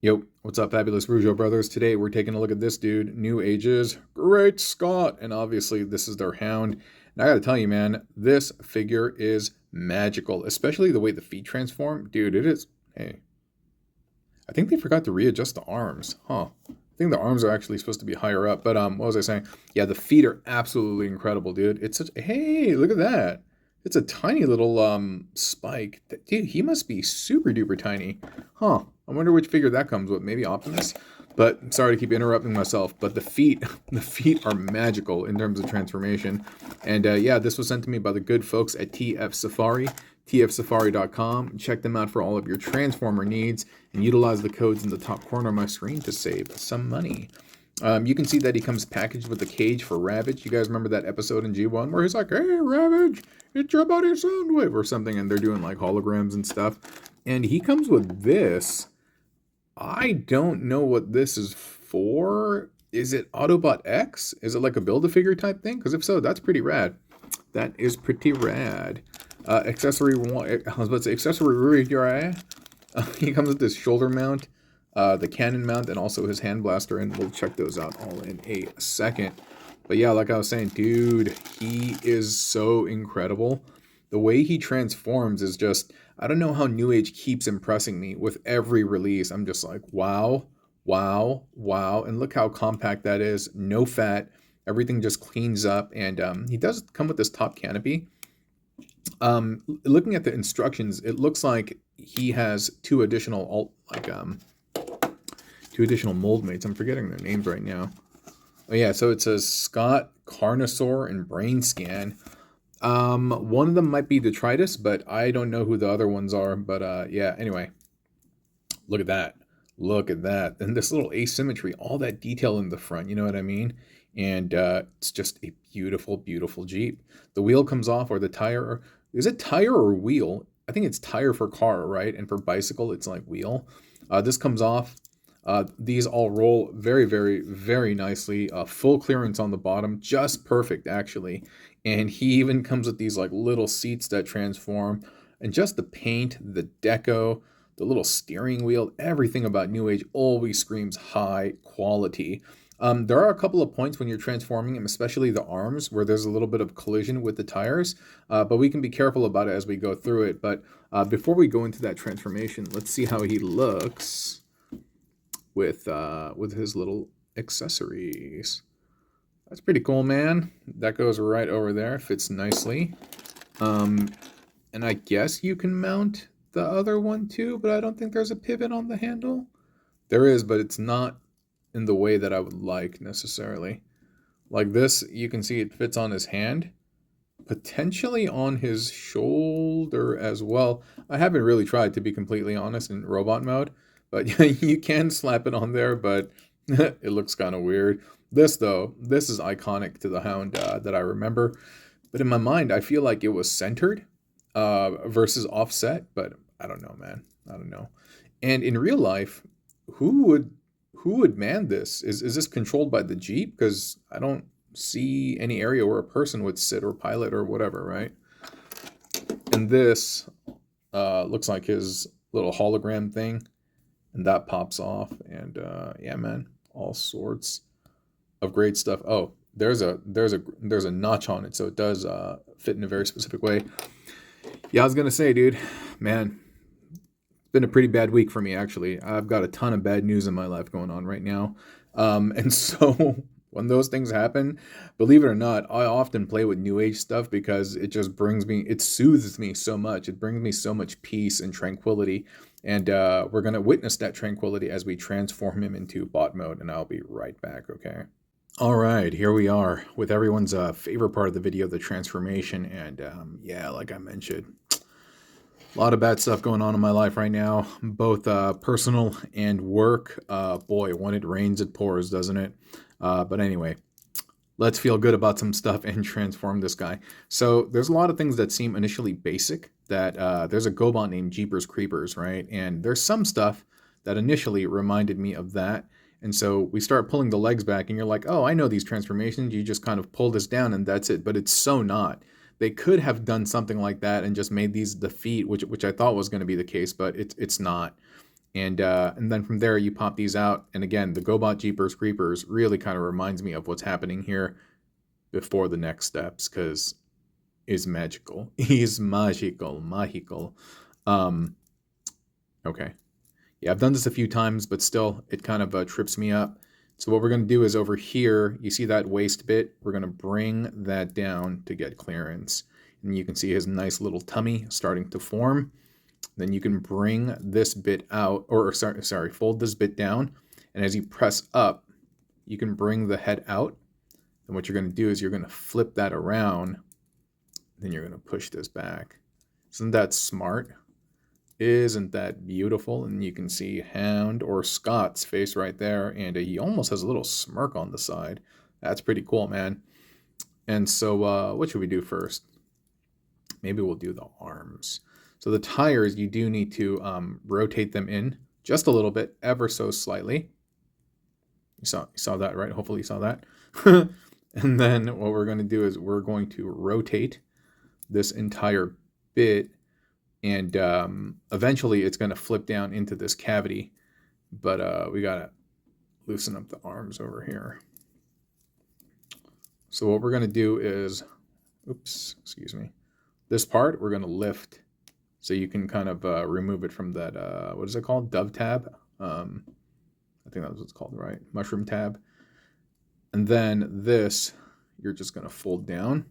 Yo, what's up, fabulous Rougeau brothers? Today we're taking a look at this dude, Newage's Great Scott, and obviously this is their Hound. And I gotta tell you, man, this figure is magical, especially the way the feet transform. Dude, it is. Hey, I think they forgot to readjust the arms, huh? I think the arms are actually supposed to be higher up, but what was I saying? Yeah, the feet are absolutely incredible, dude. It's such. Hey, look at that. It's a tiny little spike. Dude, he must be super duper tiny. Huh. I wonder which figure that comes with. Maybe Optimus? But sorry to keep interrupting myself, but the feet the feet are magical in terms of transformation. And yeah, this was sent to me by the good folks at TF Safari, tfsafari.com. Check them out for all of your transformer needs and utilize the codes in the top corner of my screen to save some money. You can see that he comes packaged with a cage for Ravage. You guys remember that episode in G1 where he's like, "Hey, Ravage, it's your buddy Soundwave," or something, and they're doing like holograms and stuff. And he comes with this. I don't know what this is for. Is it Autobot X? Is it like a Build-A-Figure type thing? Because if so, that's pretty rad. That is pretty rad. Accessory one, I was about to say accessory. He comes with this shoulder mount, the cannon mount, and also his hand blaster, and we'll check those out all in a second. But yeah, like I was saying, dude, he is so incredible. The way he transforms is just, I don't know how Newage keeps impressing me with every release. I'm just like, wow, wow, wow. And look how compact that is. No fat. Everything just cleans up. And he does come with this top canopy. Looking at the instructions, it looks like he has two additional mold mates. I'm forgetting their names right now. Oh yeah, so it says Scott, Carnosaur, and Brain Scan. One of them might be Detritus, but I don't know who the other ones are. But yeah, anyway, look at that. Look at that. And this little asymmetry, all that detail in the front, you know what I mean? And it's just a beautiful, beautiful Jeep. The wheel comes off, or the tire. Is it tire or wheel? I think it's tire for car, right? And for bicycle, it's like wheel. This comes off. These all roll very, very, very nicely. Full clearance on the bottom, just perfect actually. And he even comes with these like little seats that transform, and just the paint, the deco, the little steering wheel, everything about Newage always screams high quality. There are a couple of points when you're transforming him, especially the arms, where there's a little bit of collision with the tires, but we can be careful about it as we go through it. But before we go into that transformation, let's see how he looks with his little accessories. That's pretty cool, man. That goes right over there, fits nicely. And I guess you can mount the other one too, but I don't think there's a pivot on the handle. There is, but it's not in the way that I would like necessarily. Like this, you can see it fits on his hand, potentially on his shoulder as well. I haven't really tried, to be completely honest, in robot mode, but you can slap it on there, but it looks kind of weird. This, though, this is iconic to the Hound that I remember. But in my mind, I feel like it was centered versus offset, but I don't know, man. I don't know. And in real life, who would man this? Is this controlled by the Jeep? Because I don't see any area where a person would sit or pilot or whatever, right? And this looks like his little hologram thing, and that pops off. And yeah, man, all sorts of great stuff. Oh, there's a notch on it, so it does fit in a very specific way. Yeah, I was gonna say, dude, man, it's been a pretty bad week for me actually. I've got a ton of bad news in my life going on right now, and so when those things happen, believe it or not, I often play with Newage stuff because it just it soothes me so much. It brings me so much peace and tranquility. And we're gonna witness that tranquility as we transform him into bot mode, and I'll be right back, okay? All right, here we are with everyone's favorite part of the video, the transformation. And yeah, like I mentioned, a lot of bad stuff going on in my life right now, both personal and work. Boy, when it rains, it pours, doesn't it? But anyway, let's feel good about some stuff and transform this guy. So there's a lot of things that seem initially basic. That there's a GoBot named Jeepers Creepers, right? And there's some stuff that initially reminded me of that. And so we start pulling the legs back, and you're like, oh, I know these transformations. You just kind of pull this down, and that's it. But it's so not. They could have done something like that and just made these the feet, which I thought was going to be the case, but it's not. And then from there, you pop these out. And again, the GoBot Jeepers Creepers really kind of reminds me of what's happening here before the next steps, because is magical. He's magical. Okay. Yeah, I've done this a few times, but still, it kind of trips me up. So what we're going to do is over here, you see that waist bit? We're going to bring that down to get clearance. And you can see his nice little tummy starting to form. Then you can bring this bit out, or sorry, fold this bit down. And as you press up, you can bring the head out. And what you're going to do is you're going to flip that around. Then you're going to push this back. Isn't that smart? Isn't that beautiful? And you can see Hound or Scott's face right there. And he almost has a little smirk on the side. That's pretty cool, man. And so what should we do first? Maybe we'll do the arms. So the tires, you do need to rotate them in just a little bit, ever so slightly. You saw that, right? Hopefully you saw that. And then what we're going to do is we're going to rotate this entire bit, and eventually it's going to flip down into this cavity. But we got to loosen up the arms over here. So what we're going to do is, oops, excuse me. This part we're going to lift so you can kind of remove it from that, what is it called? Dove tab? I think that's what it's called, right? Mushroom tab. And then this, you're just going to fold down.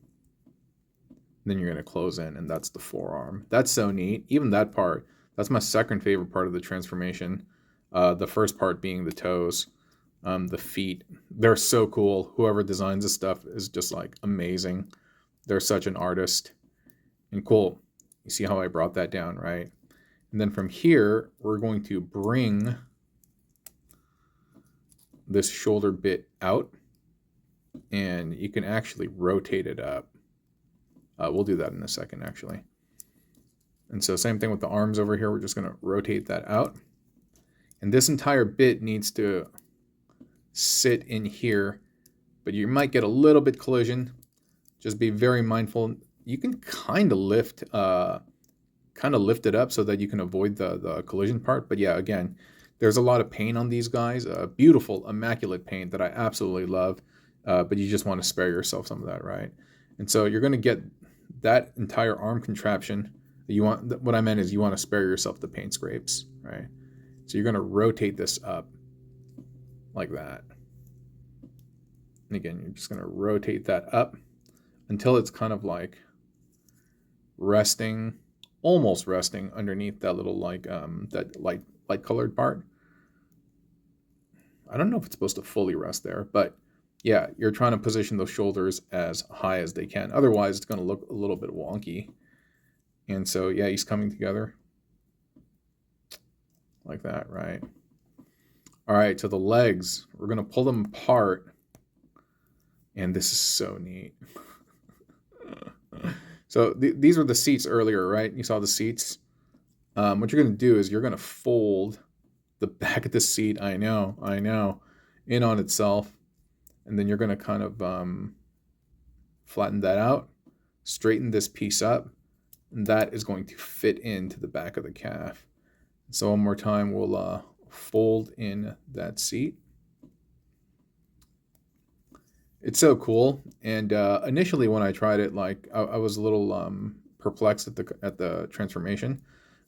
Then you're going to close in, and that's the forearm. That's so neat. Even that part, that's my second favorite part of the transformation. The first part being the toes, the feet. They're so cool. Whoever designs this stuff is just like amazing. They're such an artist. And cool. You see how I brought that down, right? And then from here, we're going to bring this shoulder bit out, and you can actually rotate it up. We'll do that in a second, actually. And so same thing with the arms over here. We're just going to rotate that out. And this entire bit needs to sit in here, but you might get a little bit collision. Just be very mindful. You can kind of lift it up so that you can avoid the collision part. But yeah, again, there's a lot of paint on these guys. Beautiful, immaculate paint that I absolutely love. But you just want to spare yourself some of that, right? And so you're going to get that entire arm contraption. What I meant is you want to spare yourself the paint scrapes, right? So you're going to rotate this up like that. And again, you're just going to rotate that up until it's kind of like resting, almost resting underneath that little like that light colored part. I don't know if it's supposed to fully rest there, but yeah, you're trying to position those shoulders as high as they can. Otherwise, it's going to look a little bit wonky. And so, yeah, he's coming together like that, right? All right, so the legs, we're going to pull them apart. And this is so neat. So these were the seats earlier, right? You saw the seats. What you're going to do is you're going to fold the back of the seat, I know, in on itself. And then you're going to kind of flatten that out, straighten this piece up, and that is going to fit into the back of the calf. So one more time, we'll fold in that seat. It's so cool. And initially when I tried it, like I was a little perplexed at the transformation.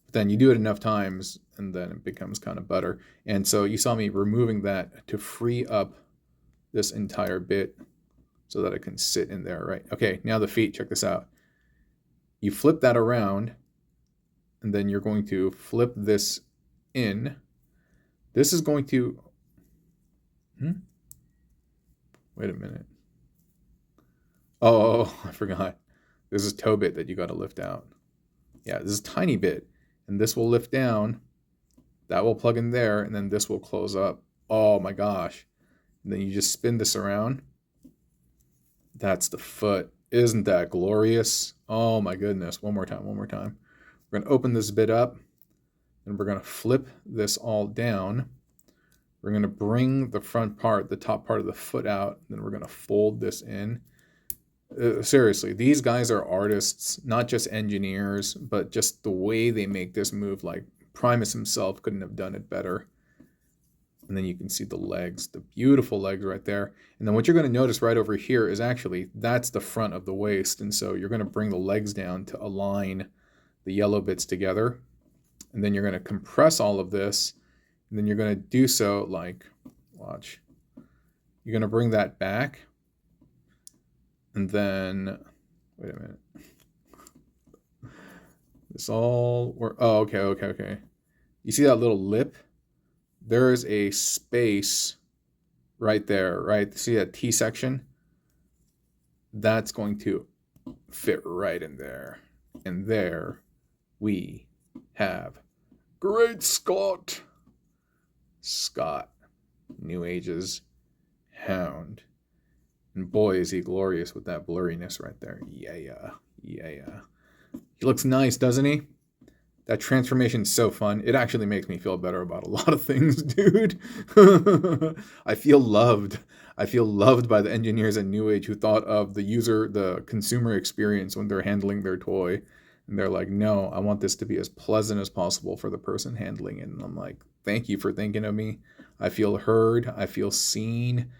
But then you do it enough times, and then it becomes kind of butter. And so you saw me removing that to free up this entire bit so that it can sit in there, right? Okay, now the feet, check this out. You flip that around, and then you're going to flip this in. This is going to, wait a minute. Oh, I forgot. There's this toe bit that you got to lift out. Yeah, this is a tiny bit, and this will lift down. That will plug in there, and then this will close up. Oh my gosh. And then you just spin this around. That's the foot. Isn't that glorious? Oh my goodness. One more time. We're going to open this bit up, and we're going to flip this all down. We're going to bring the front part, the top part of the foot out, and then we're going to fold this in. Seriously, these guys are artists, not just engineers, but just the way they make this move like Primus himself couldn't have done it better. And then you can see the legs, the beautiful legs right there. And then what you're going to notice right over here is actually that's the front of the waist. And so you're going to bring the legs down to align the yellow bits together. And then you're going to compress all of this. And then you're going to do so like, watch. You're going to bring that back. And then, wait a minute. This all, oh, okay. You see that little lip? There is a space right there, right? See that T section? That's going to fit right in there. And there we have Great Scott. Scott, Newage's Hound. And boy, is he glorious with that blurriness right there. Yeah. He looks nice, doesn't he? That transformation's so fun. It actually makes me feel better about a lot of things, dude. I feel loved. I feel loved by the engineers at Newage who thought of the consumer experience when they're handling their toy. And they're like, no, I want this to be as pleasant as possible for the person handling it. And I'm like, thank you for thinking of me. I feel heard. I feel seen.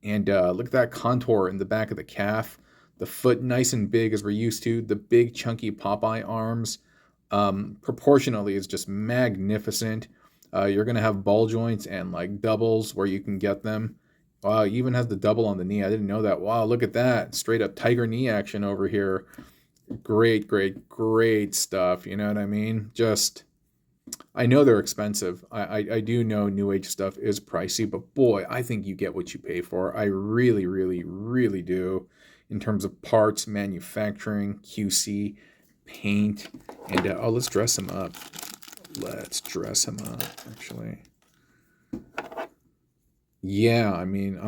And look at that contour in the back of the calf. The foot nice and big as we're used to. The big chunky Popeye arms. Proportionally is just magnificent. You're going to have ball joints and like doubles where you can get them. Wow, he even has the double on the knee. I didn't know that. Wow, look at that. Straight up tiger knee action over here. Great stuff. You know what I mean? Just, I know they're expensive. I do know Newage stuff is pricey, but boy, I think you get what you pay for. I really do in terms of parts, manufacturing, QC, paint, and let's dress him up. Actually. Yeah, I mean,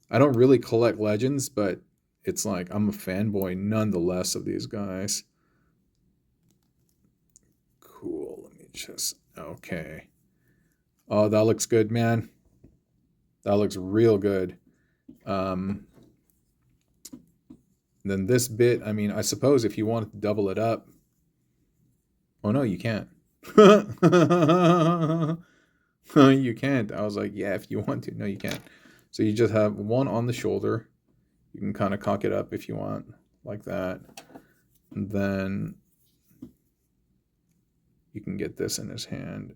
I don't really collect legends, but it's like I'm a fanboy nonetheless of these guys. Cool. Let me just, okay. Oh, that looks good, man. That looks real good. Then this bit, I mean, I suppose if you wanted to double it up. Oh, no, you can't. You can't. I was like, yeah, if you want to. No, you can't. So you just have one on the shoulder. You can kind of cock it up if you want, like that. And then you can get this in his hand.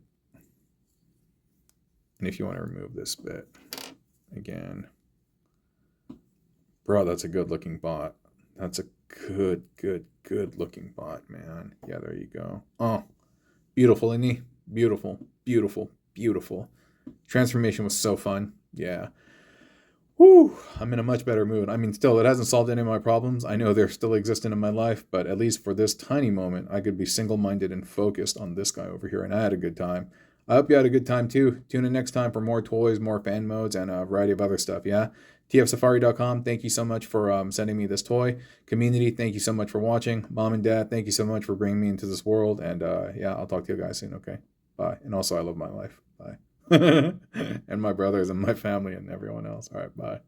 And if you want to remove this bit, again. Bro, that's a good-looking bot. That's a good looking bot, man. Yeah, there you go. Oh, beautiful, isn't he? Beautiful. Transformation was so fun. Yeah. Whew, I'm in a much better mood. I mean, still, it hasn't solved any of my problems. I know they're still existing in my life, but at least for this tiny moment, I could be single-minded and focused on this guy over here, and I had a good time. I hope you had a good time, too. Tune in next time for more toys, more fan modes, and a variety of other stuff, yeah? tfsafari.com, thank you so much for sending me this toy. Community, thank you so much for watching. Mom and Dad, thank you so much for bringing me into this world, and yeah, I'll talk to you guys soon, okay? Bye. And also, I love my life. Bye. And my brothers and my family and everyone else. All right, bye.